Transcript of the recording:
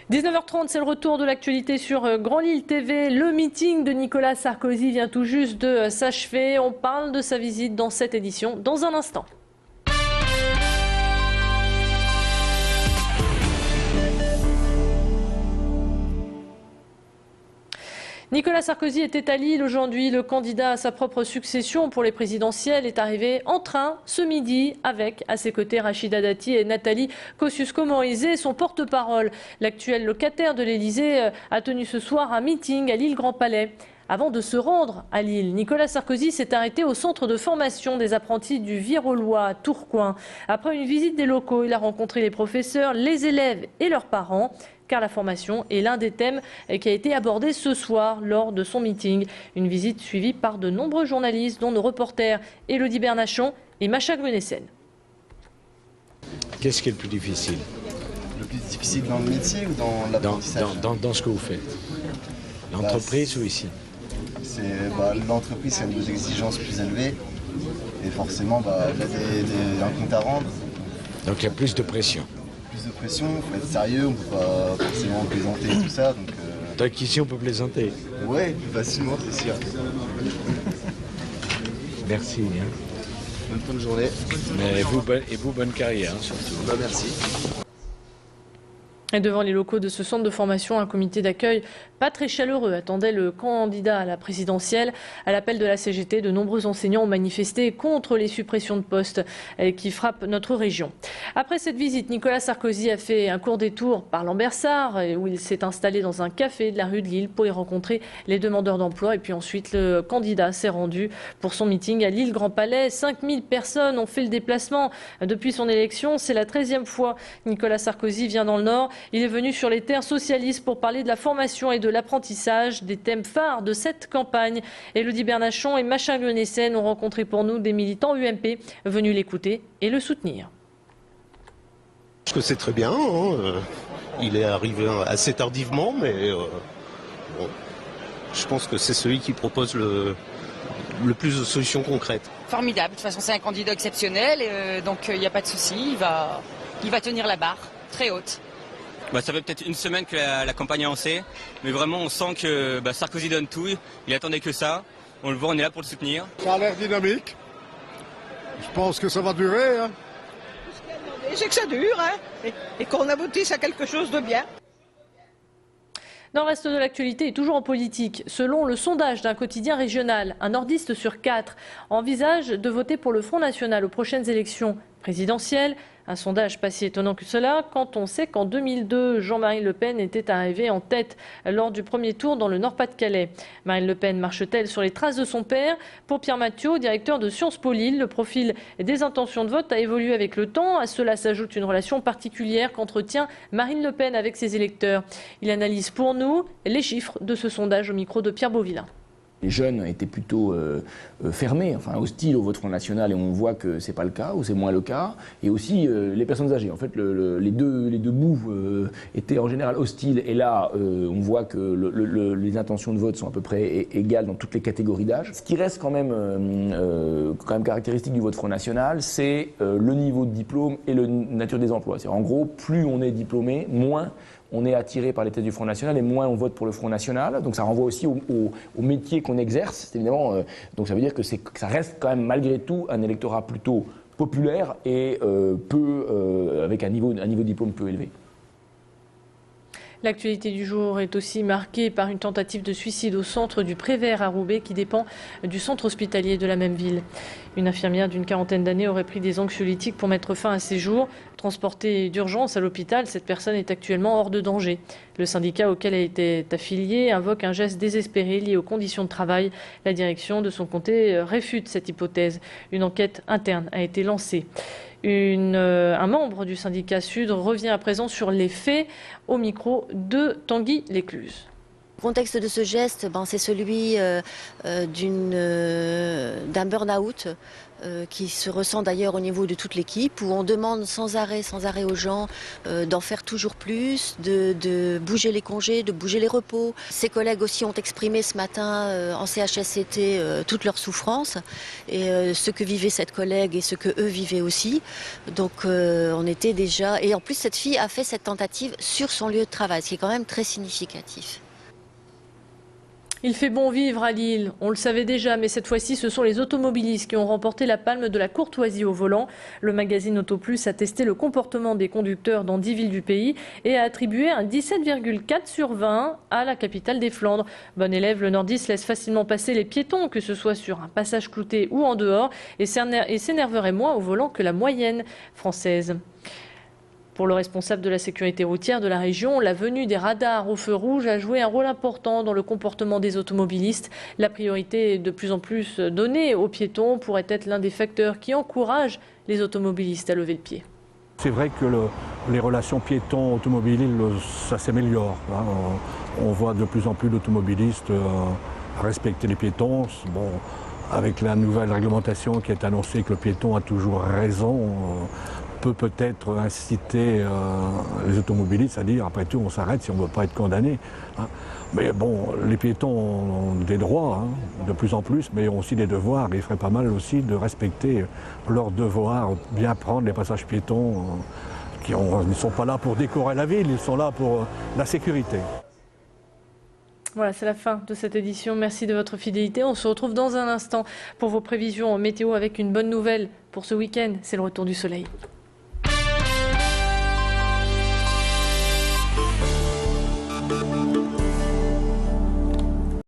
19h30, c'est le retour de l'actualité sur Grand Lille TV. Le meeting de Nicolas Sarkozy vient tout juste de s'achever. On parle de sa visite dans cette édition dans un instant. Nicolas Sarkozy était à Lille aujourd'hui. Le candidat à sa propre succession pour les présidentielles est arrivé en train ce midi avec à ses côtés Rachida Dati et Nathalie Kosciusko-Morizet, son porte-parole. L'actuel locataire de l'Élysée a tenu ce soir un meeting à Lille-Grand-Palais. Avant de se rendre à Lille, Nicolas Sarkozy s'est arrêté au centre de formation des apprentis du Virolois à Tourcoing. Après une visite des locaux, il a rencontré les professeurs, les élèves et leurs parents, car la formation est l'un des thèmes qui a été abordé ce soir lors de son meeting. Une visite suivie par de nombreux journalistes, dont nos reporters Élodie Bernachon et Macha Grunessen. Qu'est-ce qui est le plus difficile? Le plus difficile dans le métier ou dans l'apprentissage? Dans ce que vous faites. L'entreprise ou ici? L'entreprise a des exigences plus élevées et forcément il y a un compte à rendre. Donc il y a plus de pression. Plus de pression, il faut être sérieux, on ne peut pas forcément plaisanter et tout ça. Donc ici on peut plaisanter? Ouais, plus facilement, c'est sûr. Merci. Bonne fin de journée. Mais vous, bonne carrière surtout. Merci. Et devant les locaux de ce centre de formation, un comité d'accueil pas très chaleureux attendait le candidat à la présidentielle. À l'appel de la CGT, de nombreux enseignants ont manifesté contre les suppressions de postes qui frappent notre région. Après cette visite, Nicolas Sarkozy a fait un court détour par Lambersart, où il s'est installé dans un café de la rue de Lille pour y rencontrer les demandeurs d'emploi. Et puis ensuite, le candidat s'est rendu pour son meeting à Lille-Grand-Palais. 5000 personnes ont fait le déplacement depuis son élection. C'est la 13e fois que Nicolas Sarkozy vient dans le Nord. Il est venu sur les terres socialistes pour parler de la formation et de l'apprentissage, des thèmes phares de cette campagne. Élodie Bernachon et Macha Grunessen ont rencontré pour nous des militants UMP venus l'écouter et le soutenir. Je pense que c'est très bien. Il est arrivé assez tardivement, mais je pense que c'est celui qui propose le plus de solutions concrètes. Formidable. De toute façon, c'est un candidat exceptionnel, donc il n'y a pas de souci. Il va tenir la barre très haute. Ça fait peut-être une semaine que la campagne a lancé, mais vraiment on sent que Sarkozy donne tout, il attendait que ça, on le voit, on est là pour le soutenir. Ça a l'air dynamique, je pense que ça va durer. Ce qu'il y a demandé, c'est que ça dure, et qu'on aboutisse à quelque chose de bien. Dans le reste de l'actualité et toujours en politique, selon le sondage d'un quotidien régional, un nordiste sur 4 envisage de voter pour le Front National aux prochaines élections présidentielles. Un sondage pas si étonnant que cela quand on sait qu'en 2002, Jean-Marie Le Pen était arrivé en tête lors du premier tour dans le Nord-Pas-de-Calais. Marine Le Pen marche-t-elle sur les traces de son père? Pour Pierre Mathiot, directeur de Sciences Po Lille, le profil des intentions de vote a évolué avec le temps. À cela s'ajoute une relation particulière qu'entretient Marine Le Pen avec ses électeurs. Il analyse pour nous les chiffres de ce sondage au micro de Pierre Beauvillain. Les jeunes étaient plutôt fermés, hostiles au vote Front National, et on voit que c'est pas le cas, ou c'est moins le cas. Et aussi les personnes âgées. En fait, les deux bouts étaient en général hostiles, et là, on voit que les intentions de vote sont à peu près égales dans toutes les catégories d'âge. Ce qui reste quand même caractéristique du vote Front National, c'est le niveau de diplôme et la nature des emplois. C'est-à-dire, en gros, plus on est diplômé, moins on est attiré par les thèses du Front National et moins on vote pour le Front National. Donc ça renvoie aussi au métier qu'on exerce, évidemment. Donc ça veut dire que ça reste quand même malgré tout un électorat plutôt populaire et avec un niveau de diplôme peu élevé. L'actualité du jour est aussi marquée par une tentative de suicide au centre du Prévert à Roubaix qui dépend du centre hospitalier de la même ville. Une infirmière d'une quarantaine d'années aurait pris des anxiolytiques pour mettre fin à ses jours. Transportée d'urgence à l'hôpital, cette personne est actuellement hors de danger. Le syndicat auquel elle était affiliée invoque un geste désespéré lié aux conditions de travail. La direction de son comté réfute cette hypothèse. Une enquête interne a été lancée. Un membre du syndicat Sud revient à présent sur les faits au micro de Tanguy Lécluse. Le contexte de ce geste, c'est celui d'un burn-out qui se ressent d'ailleurs au niveau de toute l'équipe, où on demande sans arrêt aux gens d'en faire toujours plus, de bouger les congés, de bouger les repos. Ses collègues aussi ont exprimé ce matin en CHSCT toute leur souffrance et ce que vivait cette collègue et ce que eux vivaient aussi. Donc on était déjà... Et en plus cette fille a fait cette tentative sur son lieu de travail, ce qui est quand même très significatif. Il fait bon vivre à Lille, on le savait déjà, mais cette fois-ci, ce sont les automobilistes qui ont remporté la palme de la courtoisie au volant. Le magazine Auto Plus a testé le comportement des conducteurs dans 10 villes du pays et a attribué un 17,4 sur 20 à la capitale des Flandres. Bon élève, le nordiste laisse facilement passer les piétons, que ce soit sur un passage clouté ou en dehors, et s'énerverait moins au volant que la moyenne française. Pour le responsable de la sécurité routière de la région, la venue des radars au feu rouge a joué un rôle important dans le comportement des automobilistes. La priorité est de plus en plus donnée aux piétons pourrait être l'un des facteurs qui encourage les automobilistes à lever le pied. C'est vrai que les relations piétons-automobilistes, ça s'améliore. On voit de plus en plus d'automobilistes respecter les piétons. Bon, avec la nouvelle réglementation qui est annoncée que le piéton a toujours raison, peut-être inciter les automobilistes à dire après tout on s'arrête si on ne veut pas être condamné. Mais bon, les piétons ont des droits de plus en plus, mais ont aussi des devoirs. Il ferait pas mal aussi de respecter leurs devoirs, bien prendre les passages piétons qui ne sont pas là pour décorer la ville, ils sont là pour la sécurité. Voilà, c'est la fin de cette édition. Merci de votre fidélité. On se retrouve dans un instant pour vos prévisions météo avec une bonne nouvelle pour ce week-end. C'est le retour du soleil.